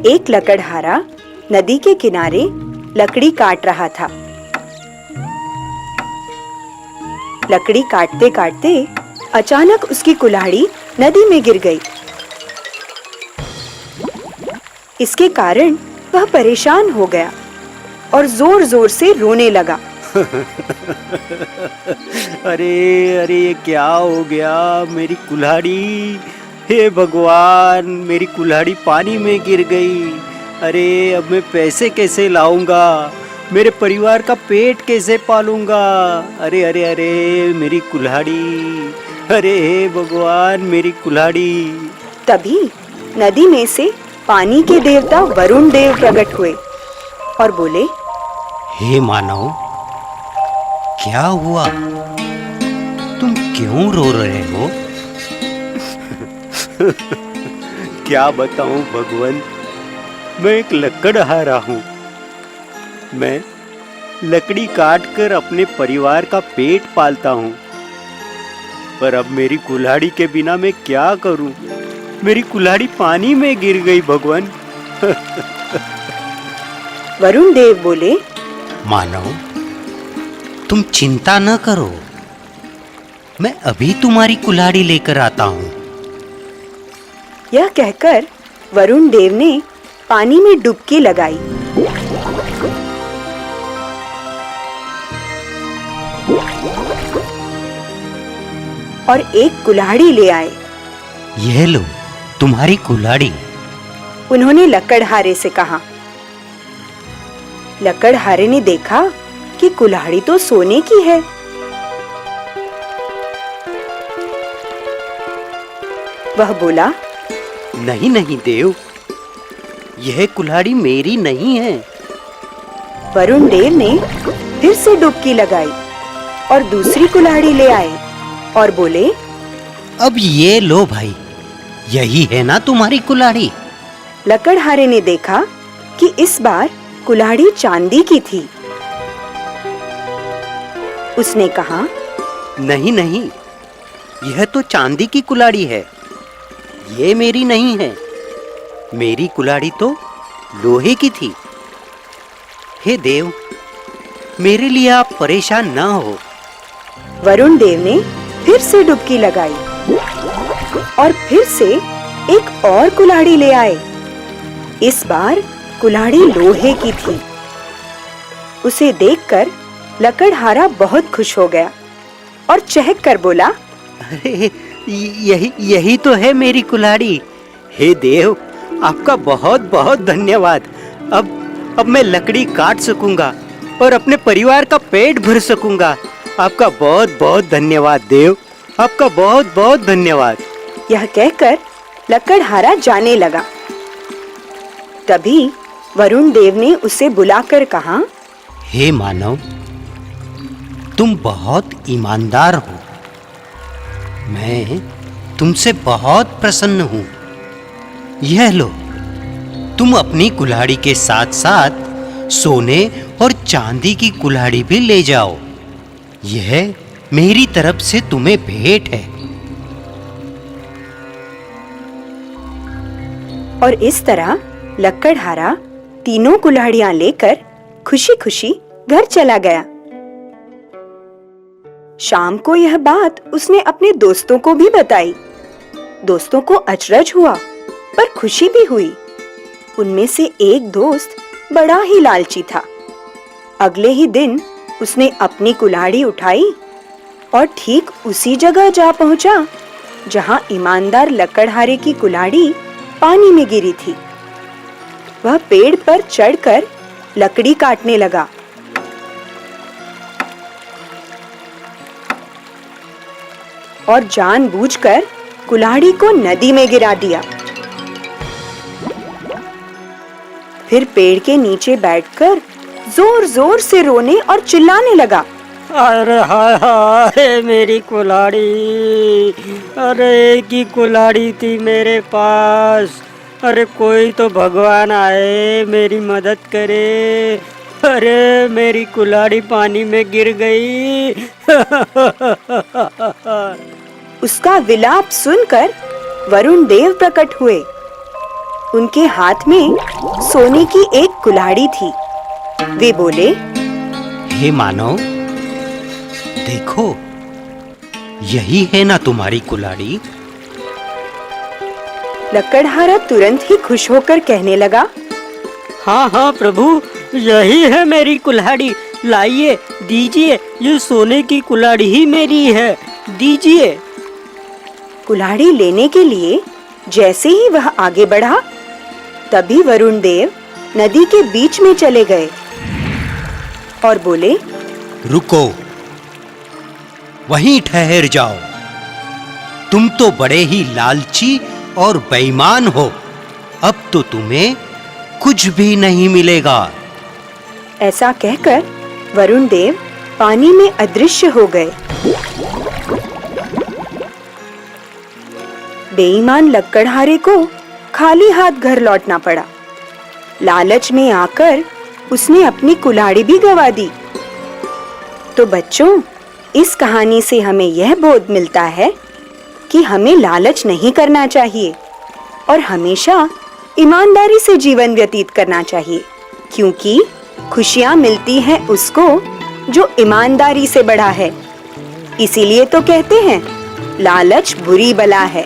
एक लकड़हारा नदी के किनारे लकड़ी काट रहा था। लकड़ी काटते काटते अचानक उसकी कुल्हाड़ी नदी में गिर गई। इसके कारण वह परेशान हो गया और जोर जोर से रोने लगा। अरे अरे, ये क्या हो गया? मेरी कुल्हाड़ी, हे भगवान, मेरी कुल्हाड़ी पानी में गिर गई। अरे अब मैं पैसे कैसे लाऊंगा? मेरे परिवार का पेट कैसे पालूंगा? अरे अरे अरे, मेरी कुल्हाड़ी, अरे हे भगवान, मेरी कुल्हाड़ी। तभी नदी में से पानी के देवता वरुण देव प्रकट हुए और बोले, हे मानव, क्या हुआ? तुम क्यों रो रहे हो? क्या बताऊं भगवान, मैं एक लकड़हारा हूँ। मैं लकड़ी काटकर अपने परिवार का पेट पालता हूँ, पर अब मेरी कुल्हाड़ी के बिना मैं क्या करूं? मेरी कुल्हाड़ी पानी में गिर गई भगवान। वरुण देव बोले, मानव, तुम चिंता न करो, मैं अभी तुम्हारी कुल्हाड़ी लेकर आता हूँ। यह कहकर वरुण देव ने पानी में डुबकी लगाई। और एक कुल्हाड़ी ले आए। यह लो तुम्हारी कुल्हाड़ी, उन्होंने लकड़हारे से कहा। लकड़हारे ने देखा कि कुल्हाड़ी तो सोने की है। वह बोला, नहीं नहीं देव, यह कुल्हाड़ी मेरी नहीं है। वरुण देव ने फिर से डुबकी लगाई और दूसरी कुल्हाड़ी ले आए और बोले, अब ये लो भाई, यही है ना तुम्हारी कुल्हाड़ी? लकड़हारे ने देखा कि इस बार कुल्हाड़ी चांदी की थी। उसने कहा, नहीं नहीं, यह तो चांदी की कुल्हाड़ी है, ये मेरी नहीं है। मेरी कुल्हाड़ी तो लोहे की थी। हे देव, मेरे लिए आप परेशान ना हो। वरुण देव ने फिर से डुबकी लगाई और फिर से एक और कुल्हाड़ी ले आए। इस बार कुल्हाड़ी लोहे की थी। उसे देखकर लकड़हारा बहुत खुश हो गया और चहक कर बोला, अरे यही तो है मेरी कुल्हाड़ी। हे देव, आपका बहुत बहुत धन्यवाद। अब मैं लकड़ी काट सकूंगा और अपने परिवार का पेट भर सकूंगा। आपका बहुत बहुत धन्यवाद देव, आपका बहुत बहुत धन्यवाद। यह कहकर लकड़हारा जाने लगा। तभी वरुण देव ने उसे बुलाकर कहा, हे मानव, तुम बहुत ईमानदार हो। मैं तुमसे बहुत प्रसन्न हूँ। यह लो, तुम अपनी कुल्हाड़ी के साथ साथ सोने और चांदी की कुल्हाड़ी भी ले जाओ। यह मेरी तरफ से तुम्हें भेंट है। और इस तरह लकड़हारा तीनों कुल्हाड़ियां लेकर खुशी खुशी घर चला गया। शाम को यह बात उसने अपने दोस्तों को भी बताई। दोस्तों को अचरज हुआ पर खुशी भी हुई। उनमें से एक दोस्त बड़ा ही लालची था। अगले ही दिन उसने अपनी कुल्हाड़ी उठाई और ठीक उसी जगह जा पहुंचा जहां ईमानदार लकड़हारे की कुल्हाड़ी पानी में गिरी थी। वह पेड़ पर चढ़कर लकड़ी काटने लगा। और जानबूझकर कुल्हाड़ी को नदी में गिरा दिया। फिर पेड़ के नीचे बैठकर जोर जोर से रोने और चिल्लाने लगा, अरे हाय हाय, मेरी कुल्हाड़ी, अरे एक ही कुल्हाड़ी थी मेरे पास। अरे कोई तो भगवान आए, मेरी मदद करे। अरे मेरी कुल्हाड़ी पानी में गिर गई। है। उसका विलाप सुनकर वरुण देव प्रकट हुए उनके हाथ में सोने की एक कुल्हाड़ी थी। वे बोले, हे मानव, देखो, यही है ना तुम्हारी कुल्हाड़ी? लकड़हारा तुरंत ही खुश होकर कहने लगा, हाँ हाँ प्रभु, यही है मेरी कुल्हाड़ी। लाइए, दीजिए, ये सोने की कुल्हाड़ी ही मेरी है, दीजिए। कुल्हाड़ी लेने के लिए जैसे ही वह आगे बढ़ा, तभी वरुण देव नदी के बीच में चले गए और बोले, रुको, वहीं ठहर जाओ। तुम तो बड़े ही लालची और बेईमान हो। अब तो तुम्हें कुछ भी नहीं मिलेगा। ऐसा कहकर वरुण देव पानी में अदृश्य हो गए। बेईमान लकड़हारे को खाली हाथ घर लौटना पड़ा। लालच में आकर उसने अपनी कुल्हाड़ी भी गंवा दी। तो बच्चों, इस कहानी से हमें यह बोध मिलता है कि हमें लालच नहीं करना चाहिए और हमेशा ईमानदारी से जीवन व्यतीत करना चाहिए, क्योंकि खुशियां मिलती हैं उसको जो ईमानदारी से बढ़ा है। इसीलिए तो कहते हैं, लालच बुरी बला है।